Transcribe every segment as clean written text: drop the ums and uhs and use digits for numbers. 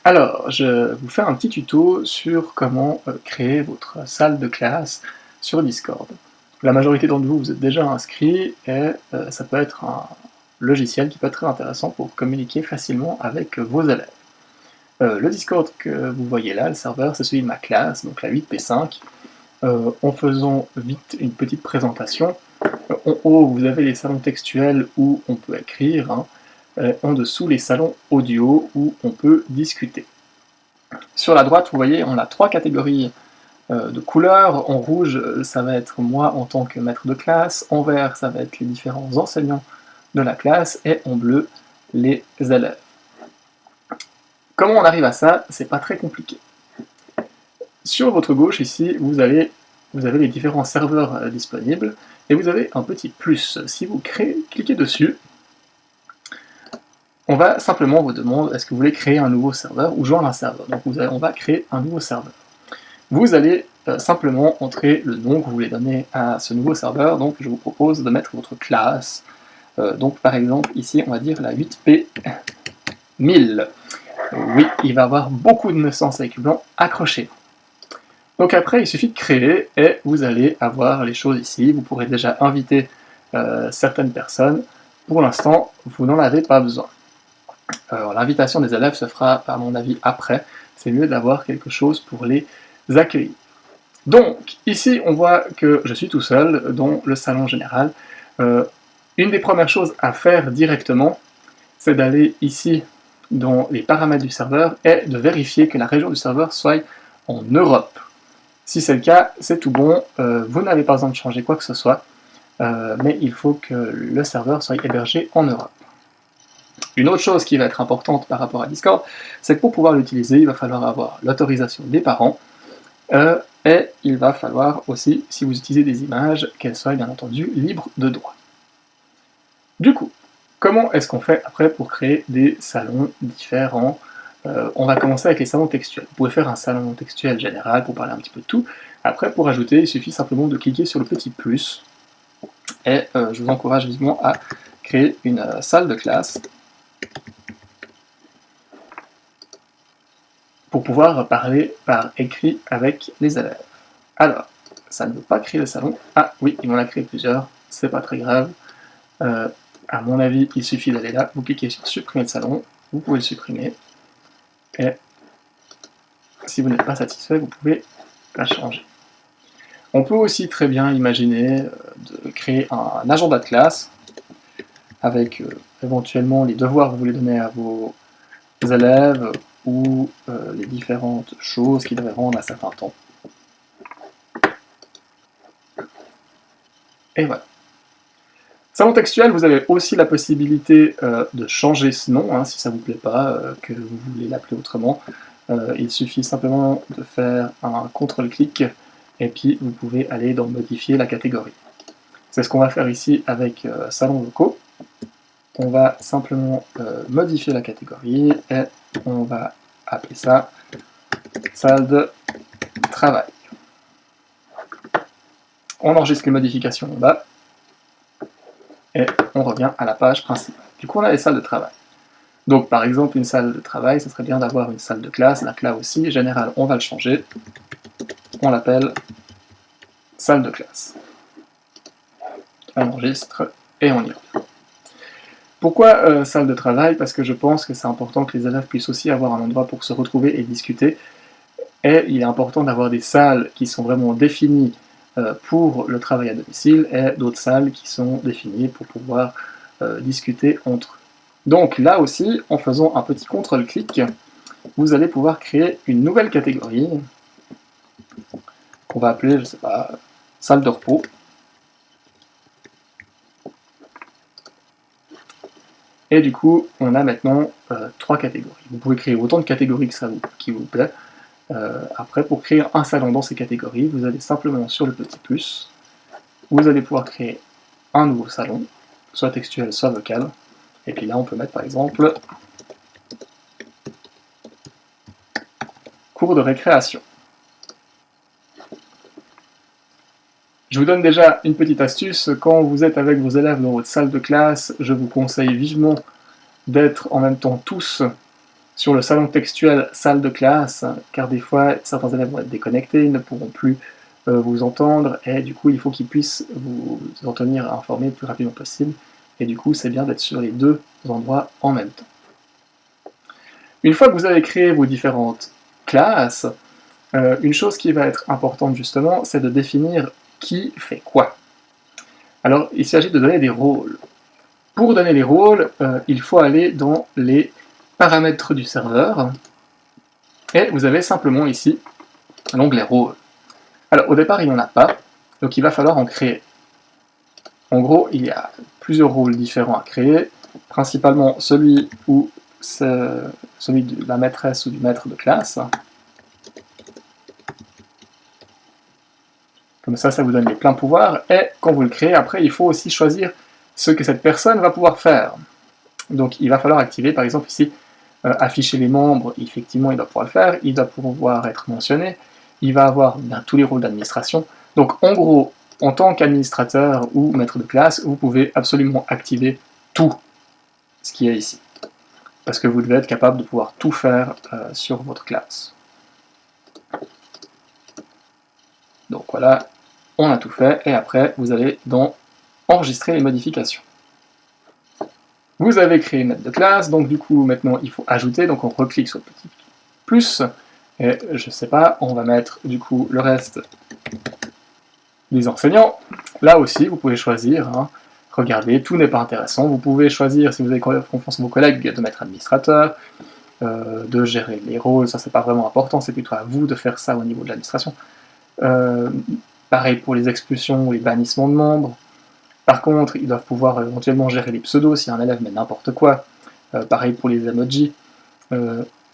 Alors, je vous fais un petit tuto sur comment créer votre salle de classe sur Discord. La majorité d'entre vous, vous êtes déjà inscrits et ça peut être un logiciel qui peut être très intéressant pour communiquer facilement avec vos élèves. Le Discord que vous voyez là, le serveur, c'est celui de ma classe, donc la 8P5. En faisant vite une petite présentation, en haut, vous avez les salons textuels où on peut écrire, hein, en dessous, les salons audio où on peut discuter. Sur la droite, vous voyez, on a trois catégories de couleurs. En rouge, ça va être moi en tant que maître de classe. En vert, ça va être les différents enseignants de la classe. Et en bleu, les élèves. Comment on arrive à ça? C'est pas très compliqué. Sur votre gauche, ici, vous avez les différents serveurs disponibles. Et vous avez un petit plus. Si vous cliquez dessus, on va simplement vous demander est-ce que vous voulez créer un nouveau serveur ou joindre un serveur. Donc on va créer un nouveau serveur. Vous allez simplement entrer le nom que vous voulez donner à ce nouveau serveur. Donc je vous propose de mettre votre classe. Donc par exemple ici on va dire la 8P1000. Oui, il va avoir beaucoup de naissances avec blanc, accrochez. Donc après il suffit de créer et vous allez avoir les choses ici. Vous pourrez déjà inviter certaines personnes. Pour l'instant vous n'en avez pas besoin. L'invitation des élèves se fera, à mon avis, après. C'est mieux d'avoir quelque chose pour les accueillir. Donc, ici, on voit que je suis tout seul dans le salon général. Une des premières choses à faire directement, c'est d'aller ici dans les paramètres du serveur et de vérifier que la région du serveur soit en Europe. Si c'est le cas, c'est tout bon. Vous n'avez pas besoin de changer quoi que ce soit, mais il faut que le serveur soit hébergé en Europe. Une autre chose qui va être importante par rapport à Discord, c'est que pour pouvoir l'utiliser, il va falloir avoir l'autorisation des parents, et il va falloir aussi, si vous utilisez des images, qu'elles soient bien entendu libres de droit. Du coup, comment est-ce qu'on fait après pour créer des salons différents? On va commencer avec les salons textuels. Vous pouvez faire un salon textuel général pour parler un petit peu de tout. Après, pour ajouter, il suffit simplement de cliquer sur le petit plus, et je vous encourage vivement à créer une salle de classe pour pouvoir parler par écrit avec les élèves. Alors, ça ne veut pas créer le salon. Ah oui, il m'en a créé plusieurs, c'est pas très grave. À mon avis, il suffit d'aller là, vous cliquez sur supprimer le salon, vous pouvez le supprimer, et si vous n'êtes pas satisfait, vous pouvez la changer. On peut aussi très bien imaginer de créer un agenda de classe, avec éventuellement les devoirs que vous voulez donner à vos élèves, ou les différentes choses qu'ils devraient rendre à certains temps. Et voilà. Salon textuel, vous avez aussi la possibilité de changer ce nom, hein, si ça ne vous plaît pas, que vous voulez l'appeler autrement. Il suffit simplement de faire un contrôle-clic, et puis vous pouvez aller dans modifier la catégorie. C'est ce qu'on va faire ici avec salon locaux. On va simplement modifier la catégorie, et on va appeler ça salle de travail. On enregistre les modifications en bas, et on revient à la page principale. Du coup, on a les salles de travail. Donc, par exemple, une salle de travail, ce serait bien d'avoir une salle de classe. Donc là aussi, général, on va le changer. On l'appelle salle de classe. On enregistre et on y va. Pourquoi salle de travail? Parce que je pense que c'est important que les élèves puissent aussi avoir un endroit pour se retrouver et discuter. Et il est important d'avoir des salles qui sont vraiment définies pour le travail à domicile, et d'autres salles qui sont définies pour pouvoir discuter entre eux. Donc là aussi, en faisant un petit contrôle-clic, vous allez pouvoir créer une nouvelle catégorie qu'on va appeler, je ne sais pas, salle de repos. Et du coup, on a maintenant 3 catégories. Vous pouvez créer autant de catégories que ça qui vous plaît. Après, pour créer un salon dans ces catégories, vous allez simplement sur le petit plus. Vous allez pouvoir créer un nouveau salon, soit textuel, soit vocal. Et puis là, on peut mettre par exemple cours de récréation. Je vous donne déjà une petite astuce. Quand vous êtes avec vos élèves dans votre salle de classe, je vous conseille vivement d'être en même temps tous sur le salon textuel salle de classe, car des fois certains élèves vont être déconnectés, ils ne pourront plus vous entendre, et du coup il faut qu'ils puissent vous en tenir informés le plus rapidement possible, et du coup c'est bien d'être sur les deux endroits en même temps. Une fois que vous avez créé vos différentes classes, une chose qui va être importante justement, c'est de définir qui fait quoi. Alors il s'agit de donner des rôles. Pour donner les rôles, il faut aller dans les paramètres du serveur, et vous avez simplement ici l'onglet rôle. Alors au départ il n'y en a pas, donc il va falloir en créer. En gros, il y a plusieurs rôles différents à créer, principalement celui de la maîtresse ou du maître de classe. Comme ça vous donne les pleins pouvoirs, et quand vous le créez, après il faut aussi choisir ce que cette personne va pouvoir faire. Donc il va falloir activer, par exemple ici, afficher les membres, effectivement il doit pouvoir le faire, il doit pouvoir être mentionné, il va avoir bien tous les rôles d'administration. Donc en gros, en tant qu'administrateur ou maître de classe, vous pouvez absolument activer tout ce qui est ici. Parce que vous devez être capable de pouvoir tout faire sur votre classe. Donc voilà, on a tout fait, et après vous allez dans enregistrer les modifications. Vous avez créé une maître de classe, donc du coup maintenant il faut ajouter, donc on reclique sur le petit plus, et je sais pas, on va mettre du coup le reste des enseignants. Là aussi vous pouvez choisir, hein, regardez, tout n'est pas intéressant, vous pouvez choisir, si vous avez confiance en vos collègues, de mettre administrateur, de gérer les rôles, ça c'est pas vraiment important, c'est plutôt à vous de faire ça au niveau de l'administration. Pareil pour les expulsions ou les bannissements de membres. Par contre, ils doivent pouvoir éventuellement gérer les pseudos si un élève met n'importe quoi. Pareil pour les emojis,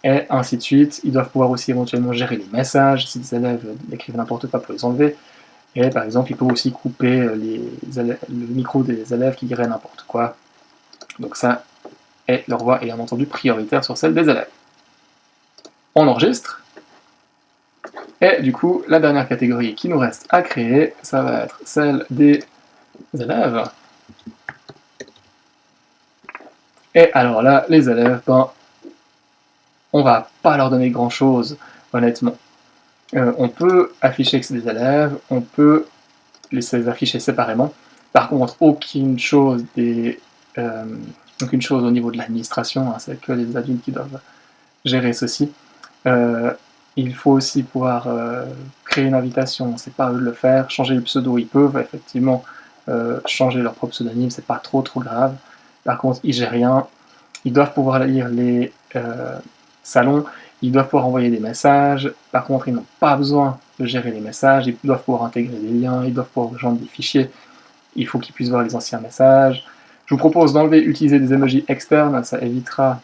et ainsi de suite. Ils doivent pouvoir aussi éventuellement gérer les messages si les élèves écrivent n'importe quoi pour les enlever. Et par exemple, ils peuvent aussi couper le micro des élèves qui diraient n'importe quoi. Donc ça, et leur voix est bien entendu prioritaire sur celle des élèves. On enregistre. Et du coup, la dernière catégorie qui nous reste à créer, ça va être celle des élèves. Et alors là, les élèves, ben, on va pas leur donner grand chose, honnêtement. On peut afficher que c'est des élèves, on peut les afficher séparément. Par contre, aucune chose au niveau de l'administration, hein, c'est que les adultes qui doivent gérer ceci. Il faut aussi pouvoir créer une invitation, c'est pas à eux de le faire. Changer le pseudo, ils peuvent effectivement changer leur propre pseudonyme, c'est pas trop grave. Par contre, ils gèrent rien. Ils doivent pouvoir lire les salons, ils doivent pouvoir envoyer des messages. Par contre, ils n'ont pas besoin de gérer les messages, ils doivent pouvoir intégrer des liens, ils doivent pouvoir rejoindre des fichiers. Il faut qu'ils puissent voir les anciens messages. Je vous propose d'enlever utiliser des emojis externes, ça évitera,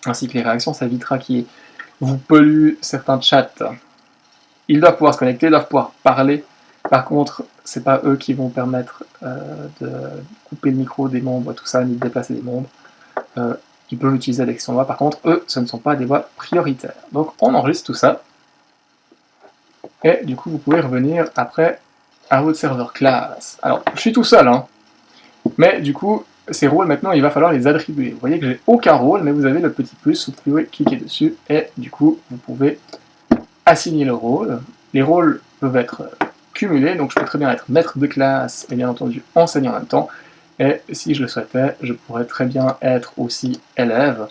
ainsi que les réactions, ça évitera qu'ils vous polluent certains chats. Ils doivent pouvoir se connecter, ils doivent pouvoir parler. Par contre, c'est pas eux qui vont permettre de couper le micro des membres, tout ça, ni de déplacer des membres. Ils peuvent utiliser l'extension voix, par contre, eux, ce ne sont pas des voix prioritaires. Donc on enregistre tout ça, et du coup vous pouvez revenir après à votre serveur classe. Alors, je suis tout seul, hein, mais du coup, ces rôles, maintenant, il va falloir les attribuer. Vous voyez que j'ai aucun rôle, mais vous avez le petit plus, vous pouvez cliquer dessus, et du coup, vous pouvez assigner le rôle. Les rôles peuvent être cumulés, donc je peux très bien être maître de classe, et bien entendu enseignant en même temps, et si je le souhaitais, je pourrais très bien être aussi élève.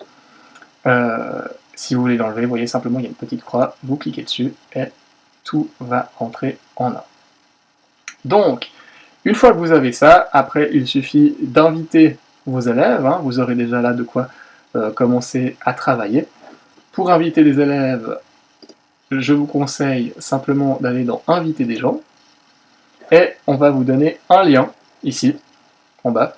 Si vous voulez l'enlever, vous voyez simplement il y a une petite croix, vous cliquez dessus, et tout va rentrer en ordre. Donc, une fois que vous avez ça, après il suffit d'inviter vos élèves, hein, vous aurez déjà là de quoi commencer à travailler. Pour inviter des élèves, je vous conseille simplement d'aller dans Inviter des gens, et on va vous donner un lien, ici, en bas,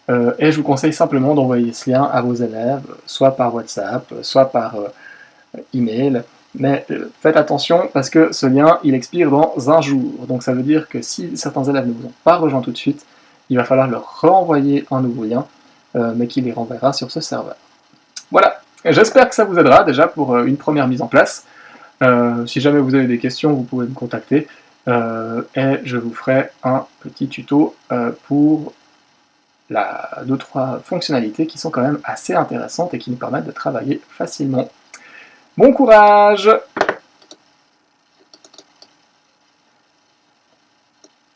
et je vous conseille simplement d'envoyer ce lien à vos élèves, soit par WhatsApp, soit par email, mais faites attention parce que ce lien, il expire dans un jour, donc ça veut dire que si certains élèves ne vous ont pas rejoint tout de suite, il va falloir leur renvoyer un nouveau lien, mais qui les renverra sur ce serveur. Voilà, j'espère que ça vous aidera déjà pour une première mise en place. Si jamais vous avez des questions, vous pouvez me contacter, et je vous ferai un petit tuto pour 2-3 fonctionnalités qui sont quand même assez intéressantes et qui nous permettent de travailler facilement. Bon courage!